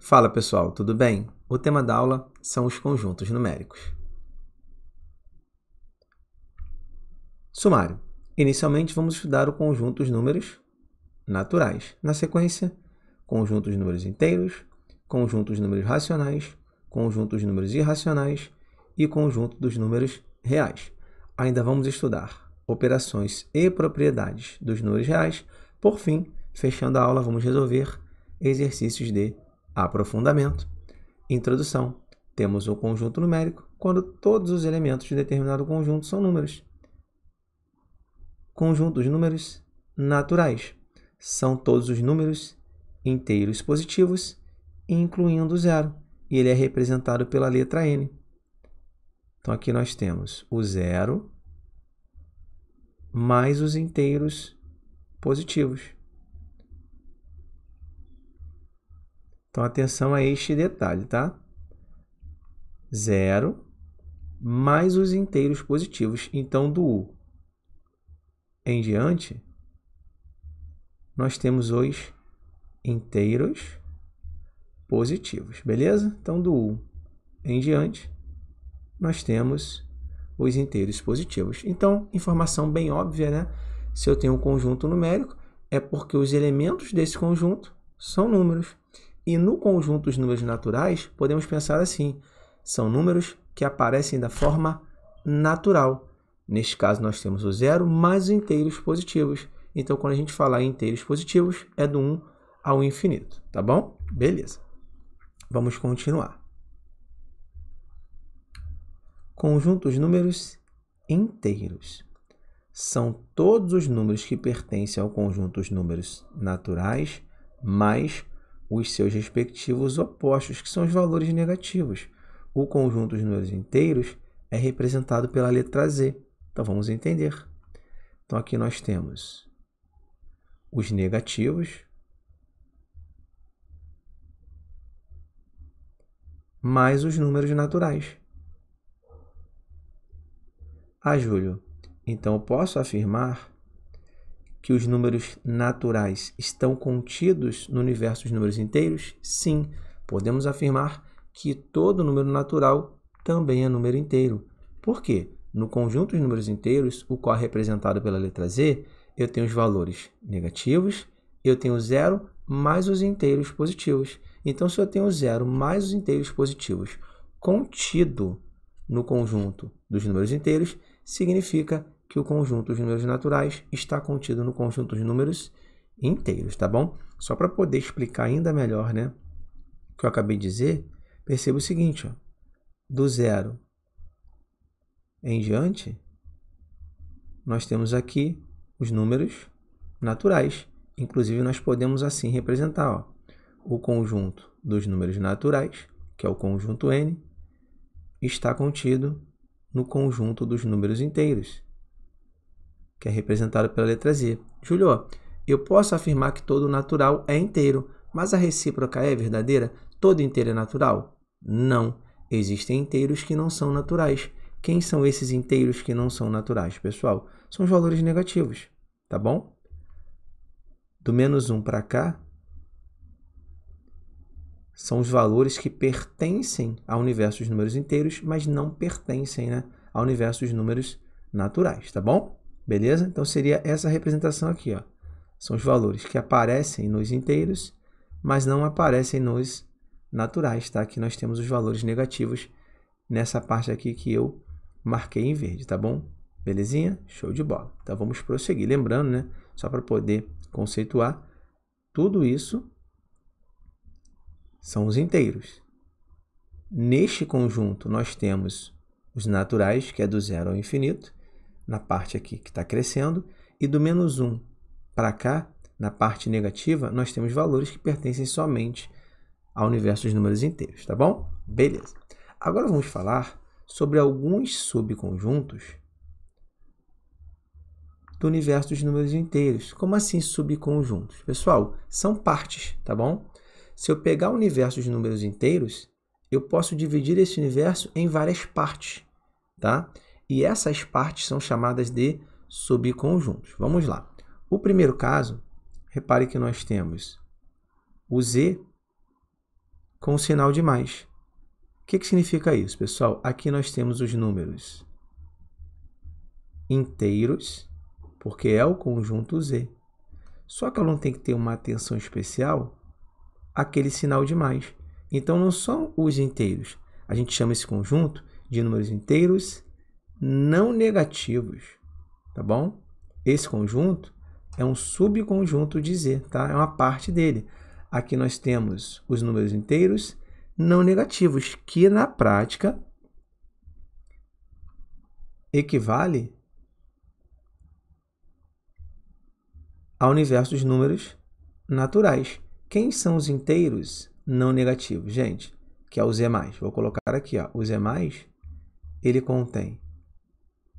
Fala pessoal, tudo bem? O tema da aula são os conjuntos numéricos. Sumário. Inicialmente vamos estudar o conjunto dos números naturais. Na sequência, conjunto dos números inteiros, conjunto dos números racionais, conjunto dos números irracionais e conjunto dos números reais. Ainda vamos estudar operações e propriedades dos números reais. Por fim, fechando a aula, vamos resolver exercícios de aprofundamento. Introdução. Temos um conjunto numérico quando todos os elementos de determinado conjunto são números. Conjunto dos números naturais. São todos os números inteiros positivos, incluindo o zero. E ele é representado pela letra N. Então, aqui nós temos o zero mais os inteiros positivos. Então, atenção a este detalhe, tá? 0 mais os inteiros positivos. Então, do U em diante, nós temos os inteiros positivos, beleza? Então, do U em diante, nós temos os inteiros positivos. Então, informação bem óbvia, né? Se eu tenho um conjunto numérico, é porque os elementos desse conjunto são números. E no conjunto dos números naturais, podemos pensar assim, são números que aparecem da forma natural. Neste caso, nós temos o zero mais os inteiros positivos. Então, quando a gente falar em inteiros positivos, é do 1 ao infinito, tá bom? Beleza. Vamos continuar. Conjunto dos números inteiros. São todos os números que pertencem ao conjunto dos números naturais, mais os seus respectivos opostos, que são os valores negativos. O conjunto dos números inteiros é representado pela letra Z. Então, vamos entender. Então, aqui nós temos os negativos mais os números naturais. Ah, Júlio, então eu posso afirmar que os números naturais estão contidos no universo dos números inteiros? Sim, podemos afirmar que todo número natural também é número inteiro. Por quê? No conjunto dos números inteiros, o qual é representado pela letra Z, eu tenho os valores negativos, eu tenho zero mais os inteiros positivos. Então, se eu tenho zero mais os inteiros positivos contido no conjunto dos números inteiros, significa que o conjunto dos números naturais está contido no conjunto dos números inteiros, tá bom? Só para poder explicar ainda melhor, né, o que eu acabei de dizer, perceba o seguinte, ó, do zero em diante, nós temos aqui os números naturais. Inclusive, nós podemos assim representar, ó, o conjunto dos números naturais, que é o conjunto N, está contido no conjunto dos números inteiros, que é representado pela letra Z. Júlio, eu posso afirmar que todo natural é inteiro, mas a recíproca é verdadeira? Todo inteiro é natural? Não. Existem inteiros que não são naturais. Quem são esses inteiros que não são naturais, pessoal? São os valores negativos, tá bom? Do menos 1 para cá, são os valores que pertencem ao universo dos números inteiros, mas não pertencem, né, ao universo dos números naturais, tá bom? Beleza? Então, seria essa representação aqui, ó. São os valores que aparecem nos inteiros, mas não aparecem nos naturais, tá? Aqui nós temos os valores negativos nessa parte aqui que eu marquei em verde, tá bom? Belezinha? Show de bola. Então, vamos prosseguir. Lembrando, né, só para poder conceituar, tudo isso são os inteiros. Neste conjunto, nós temos os naturais, que é do zero ao infinito, na parte aqui que está crescendo, e do menos 1 para cá, na parte negativa, nós temos valores que pertencem somente ao universo dos números inteiros, tá bom? Beleza. Agora vamos falar sobre alguns subconjuntos do universo dos números inteiros. Como assim subconjuntos? Pessoal, são partes, tá bom? Se eu pegar o universo dos números inteiros, eu posso dividir esse universo em várias partes, tá? E essas partes são chamadas de subconjuntos. Vamos lá. O primeiro caso, repare que nós temos o Z com o sinal de mais. O que significa isso, pessoal? Aqui nós temos os números inteiros, porque é o conjunto Z. Só que o aluno tem que ter uma atenção especial àquele sinal de mais. Então, não são os inteiros. A gente chama esse conjunto de números inteiros não negativos, tá bom? Esse conjunto é um subconjunto de Z, tá? É uma parte dele. Aqui nós temos os números inteiros não negativos, que na prática equivale ao universo dos números naturais. Quem são os inteiros não negativos, gente? Que é o Z+. Vou colocar aqui, ó. O Z+, ele contém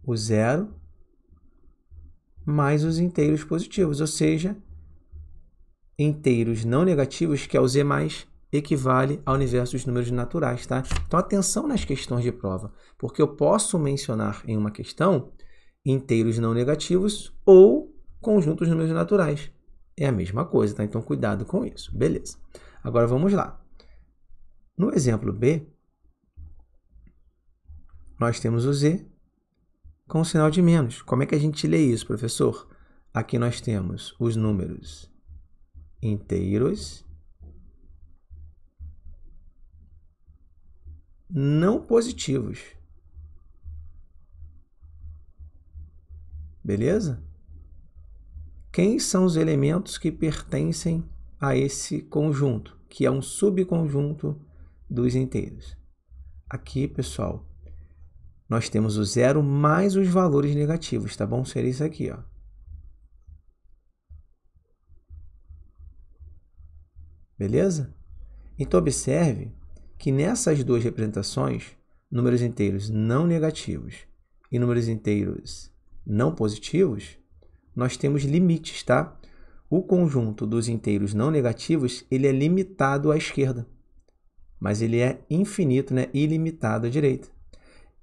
o zero mais os inteiros positivos, ou seja, inteiros não negativos, que é o Z+, equivale ao universo dos números naturais, tá? Então, atenção nas questões de prova, porque eu posso mencionar em uma questão inteiros não negativos ou conjuntos de números naturais. É a mesma coisa, tá? Então, cuidado com isso. Beleza. Agora, vamos lá. No exemplo B, nós temos o Z com o sinal de menos. Como é que a gente lê isso, professor? Aqui nós temos os números inteiros não positivos. Beleza? Quem são os elementos que pertencem a esse conjunto, que é um subconjunto dos inteiros? Aqui, pessoal, nós temos o zero mais os valores negativos, tá bom? Seria isso aqui, ó. Beleza? Então, observe que nessas duas representações, números inteiros não negativos e números inteiros não positivos, nós temos limites, tá? O conjunto dos inteiros não negativos, ele é limitado à esquerda, mas ele é infinito, né? Ilimitado à direita.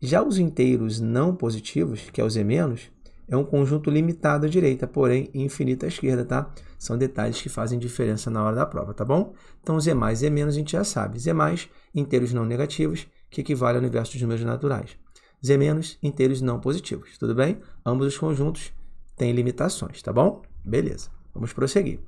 Já os inteiros não positivos, que é o Z-, é um conjunto limitado à direita, porém infinito à esquerda, tá? São detalhes que fazem diferença na hora da prova, tá bom? Então, Z+, Z- a gente já sabe. Z+, inteiros não negativos, que equivale ao universo dos números naturais. Z-, inteiros não positivos, tudo bem? Ambos os conjuntos têm limitações, tá bom? Beleza, vamos prosseguir.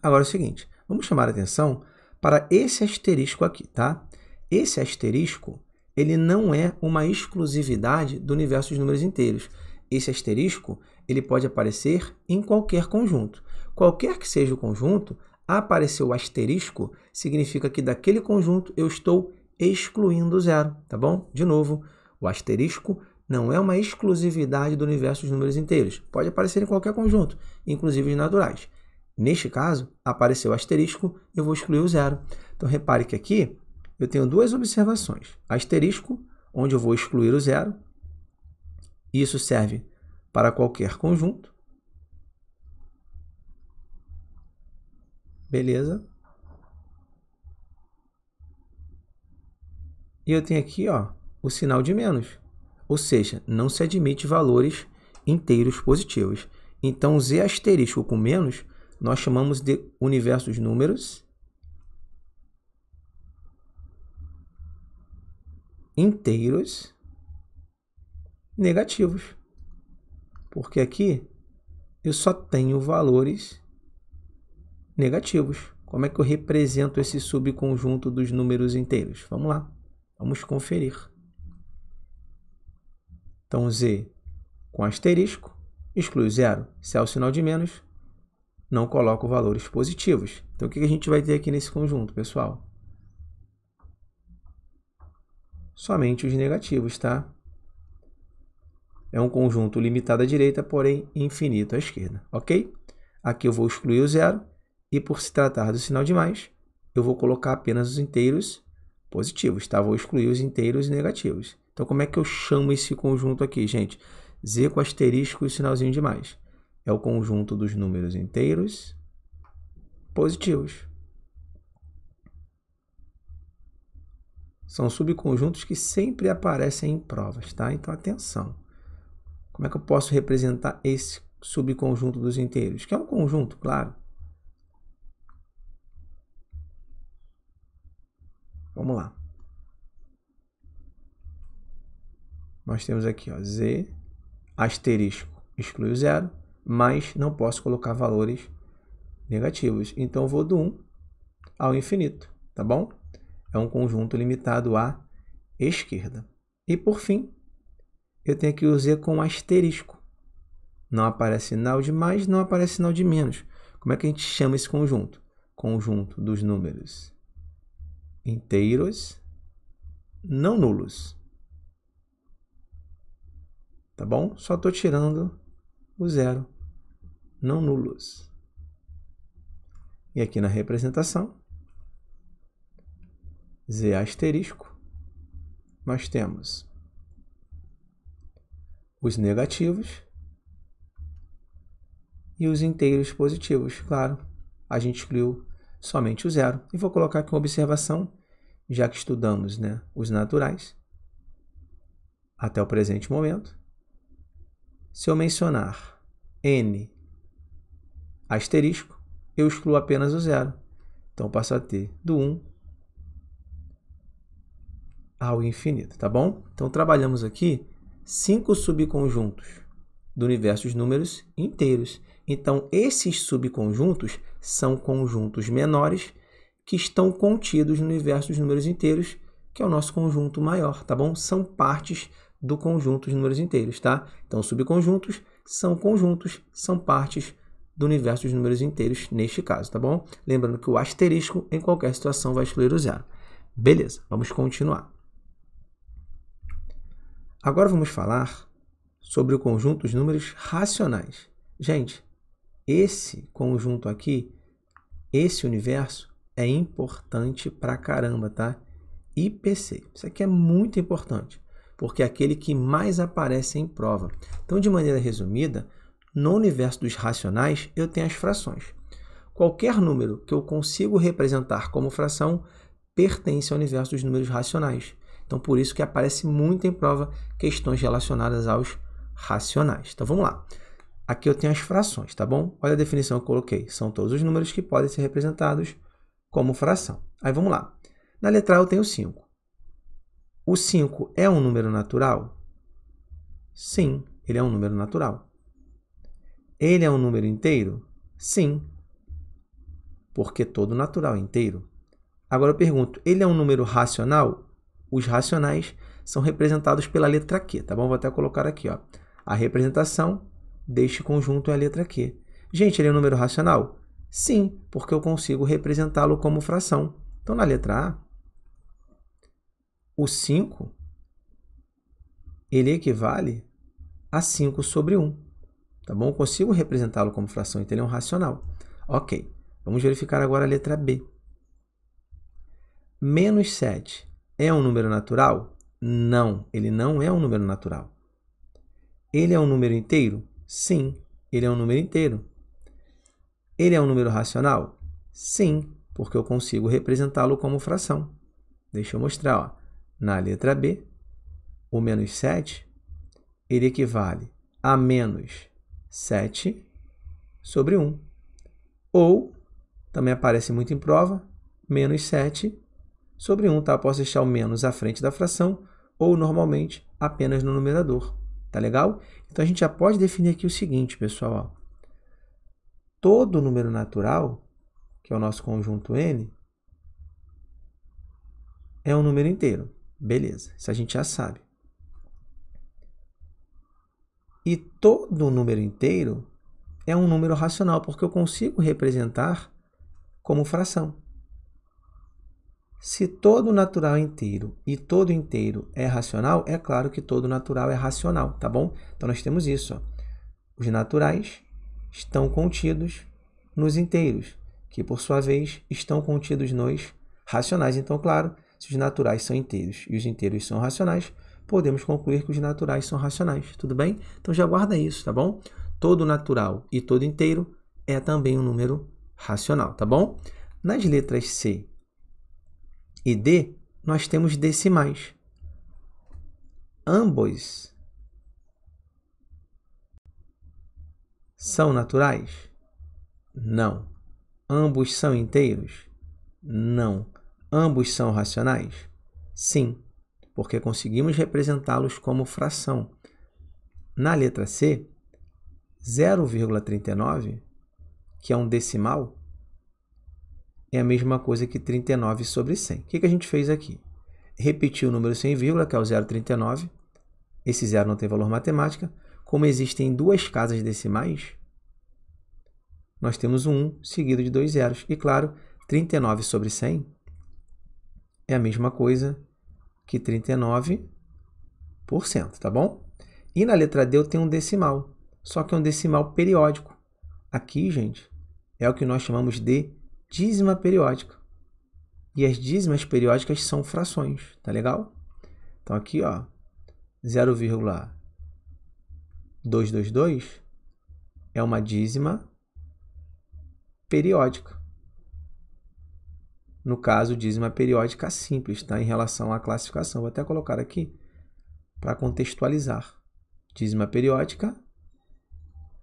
Agora é o seguinte, vamos chamar a atenção para esse asterisco aqui, tá? Esse asterisco, ele não é uma exclusividade do universo dos números inteiros. Esse asterisco, ele pode aparecer em qualquer conjunto. Qualquer que seja o conjunto, aparecer o asterisco significa que daquele conjunto eu estou excluindo o zero, tá bom? De novo, o asterisco não é uma exclusividade do universo dos números inteiros. Pode aparecer em qualquer conjunto, inclusive os naturais. Neste caso, apareceu o asterisco, eu vou excluir o zero. Então, repare que aqui eu tenho duas observações. Asterisco, onde eu vou excluir o zero. Isso serve para qualquer conjunto. Beleza? E eu tenho aqui, ó, o sinal de menos. Ou seja, não se admite valores inteiros positivos. Então, Z asterisco com menos, nós chamamos de universo dos números inteiros negativos. Porque aqui eu só tenho valores negativos. Como é que eu represento esse subconjunto dos números inteiros? Vamos lá, vamos conferir. Então, Z com asterisco, exclui o zero. Se é o sinal de menos, não coloco valores positivos. Então, o que a gente vai ter aqui nesse conjunto, pessoal? Somente os negativos, tá? É um conjunto limitado à direita, porém infinito à esquerda, ok? Aqui eu vou excluir o zero e, por se tratar do sinal de mais, eu vou colocar apenas os inteiros positivos, tá? Vou excluir os inteiros negativos. Então, como é que eu chamo esse conjunto aqui, gente? Z com asterisco e o sinalzinho de mais. É o conjunto dos números inteiros positivos. São subconjuntos que sempre aparecem em provas, tá? Então, atenção. Como é que eu posso representar esse subconjunto dos inteiros? Que é um conjunto, claro. Vamos lá. Nós temos aqui, ó, z, asterisco, exclui o zero, mas não posso colocar valores negativos. Então, eu vou do 1 ao infinito, tá bom? É um conjunto limitado à esquerda. E, por fim, eu tenho aqui o z com asterisco. Não aparece sinal de mais, não aparece sinal de menos. Como é que a gente chama esse conjunto? Conjunto dos números inteiros não nulos. Tá bom? Só estou tirando o zero, não nulos. E aqui na representação, z asterisco, nós temos os negativos e os inteiros positivos. Claro, a gente excluiu somente o zero. E vou colocar aqui uma observação, já que estudamos, né, os naturais até o presente momento. Se eu mencionar n asterisco, eu excluo apenas o zero. Então, eu passo a ter do 1 ao infinito, tá bom? Então, trabalhamos aqui 5 subconjuntos do universo dos números inteiros. Então, esses subconjuntos são conjuntos menores que estão contidos no universo dos números inteiros, que é o nosso conjunto maior, tá bom? São partes do conjunto dos números inteiros, tá? Então, subconjuntos são conjuntos, são partes do universo dos números inteiros neste caso, tá bom? Lembrando que o asterisco, em qualquer situação, vai excluir o zero. Beleza, vamos continuar. Agora vamos falar sobre o conjunto dos números racionais. Gente, esse conjunto aqui, esse universo, é importante pra caramba, tá? IPC. Isso aqui é muito importante, porque é aquele que mais aparece em prova. Então, de maneira resumida, no universo dos racionais, eu tenho as frações. Qualquer número que eu consigo representar como fração pertence ao universo dos números racionais. Então, por isso que aparece muito em prova questões relacionadas aos racionais. Então, vamos lá. Aqui eu tenho as frações, tá bom? Olha a definição que eu coloquei. São todos os números que podem ser representados como fração. Aí, vamos lá. Na letra A, eu tenho 5. O 5 é um número natural? Sim, ele é um número natural. Ele é um número inteiro? Sim, porque todo natural é inteiro. Agora eu pergunto, ele é um número racional? Os racionais são representados pela letra Q, tá bom? Vou até colocar aqui, ó. A representação deste conjunto é a letra Q. Gente, ele é um número racional? Sim, porque eu consigo representá-lo como fração. Então, na letra A, o 5, ele equivale a 5 sobre 1. Tá bom? Eu consigo representá-lo como fração, então ele é um racional. Ok, vamos verificar agora a letra B. Menos 7 é um número natural? Não, ele não é um número natural. Ele é um número inteiro? Sim, ele é um número inteiro. Ele é um número racional? Sim, porque eu consigo representá-lo como fração. Deixa eu mostrar, ó. Na letra B, o menos 7, ele equivale a menos 7 sobre 1. Ou, também aparece muito em prova, menos 7 sobre 1. Tá? Eu posso deixar o menos à frente da fração ou, normalmente, apenas no numerador. Tá legal? Então, a gente já pode definir aqui o seguinte, pessoal. Ó. Todo número natural, que é o nosso conjunto N, é um número inteiro. Beleza, isso a gente já sabe. E todo número inteiro é um número racional, porque eu consigo representar como fração. Se todo natural é inteiro e todo inteiro é racional, é claro que todo natural é racional, tá bom? Então, nós temos isso. Ó. Os naturais estão contidos nos inteiros, que, por sua vez, estão contidos nos racionais. Então, claro, se os naturais são inteiros e os inteiros são racionais, podemos concluir que os naturais são racionais, tudo bem? Então, já guarda isso, tá bom? Todo natural e todo inteiro é também um número racional, tá bom? Nas letras C e D, nós temos decimais. Ambos são naturais? Não. Ambos são inteiros? Não. Ambos são racionais? Sim, porque conseguimos representá-los como fração. Na letra C, 0,39, que é um decimal, é a mesma coisa que 39 sobre 100. O que a gente fez aqui? Repetiu o número sem vírgula, que é o 0,39. Esse zero não tem valor matemático. Como existem duas casas decimais, nós temos um 1 seguido de 2 zeros. E, claro, 39 sobre 100 é a mesma coisa que 39%, tá bom? E na letra D eu tenho um decimal, só que é um decimal periódico. Aqui, gente, é o que nós chamamos de dízima periódica. E as dízimas periódicas são frações, tá legal? Então aqui, ó, 0,222 é uma dízima periódica. No caso, dízima periódica simples, tá? Em relação à classificação. Vou até colocar aqui para contextualizar. Dízima periódica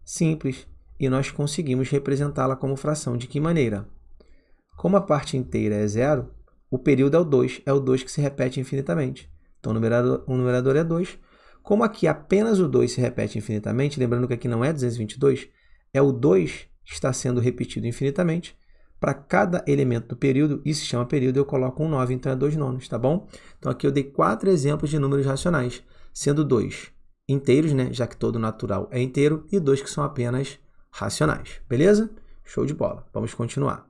simples. E nós conseguimos representá-la como fração. De que maneira? Como a parte inteira é zero, o período é o 2. É o 2 que se repete infinitamente. Então, o numerador é 2. Como aqui apenas o 2 se repete infinitamente, lembrando que aqui não é 222, é o 2 que está sendo repetido infinitamente. Para cada elemento do período, isso se chama período, eu coloco um 9, então é 2 nonos, tá bom? Então, aqui eu dei 4 exemplos de números racionais, sendo 2 inteiros, né, já que todo natural é inteiro, e 2 que são apenas racionais, beleza? Show de bola. Vamos continuar.